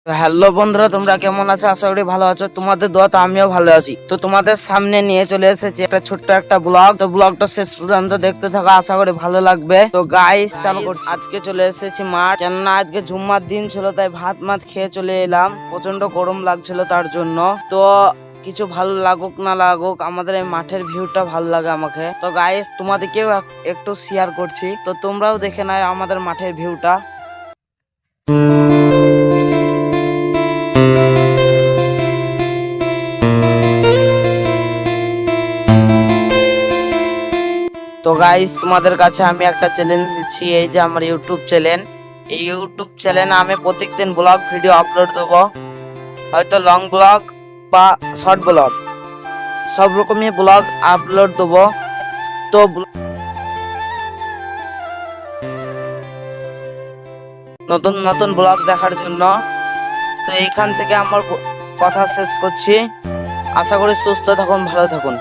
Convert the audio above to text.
তো হ্যালো বন্ধুরা, তোমরা কেমন আছো? আশা করি ভালো আছো। তোমাদের দোয়াতে আমিও ভালো আছি। তো তোমাদের সামনে নিয়ে চলে এসেছি একটা ছোট্ট একটা ব্লগ। তো ব্লগটা শেষ পর্যন্ত দেখতে থাকো, আশা করি ভালো লাগবে। তো গাইস চালু করছি। আজকে চলে এসেছি মাঠ, কেননা আজকে জুম্মার দিন ছিল, তাই ভাত খেয়ে চলে এলাম। প্রচন্ড গরম লাগছিল তার জন্য। তো কিছু ভালো লাগুক না লাগুক, আমাদের এই মাঠের ভিউটা ভালো লাগে আমাকে। তো গাইস তোমাদেরকেও একটু শেয়ার করছি, তো তোমরাও দেখে নাও আমাদের মাঠের ভিউটা। তো গাইস তোমাদের কাছে আমি একটা চ্যালেঞ্জ দিচ্ছি। এই যে আমার ইউটিউব চ্যানেল, এই ইউটিউব চ্যানেলে আমি প্রত্যেকদিন ব্লগ ভিডিও আপলোড দেবো, হয়তো লং ব্লগ বা শর্ট ব্লগ, সব রকমই ব্লগ আপলোড দেবো। তো নতুন নতুন ব্লগ দেখার জন্য, তো এইখান থেকে আমার কথা শেষ করছি। আশা করি সুস্থ থাকুন, ভালো থাকুন।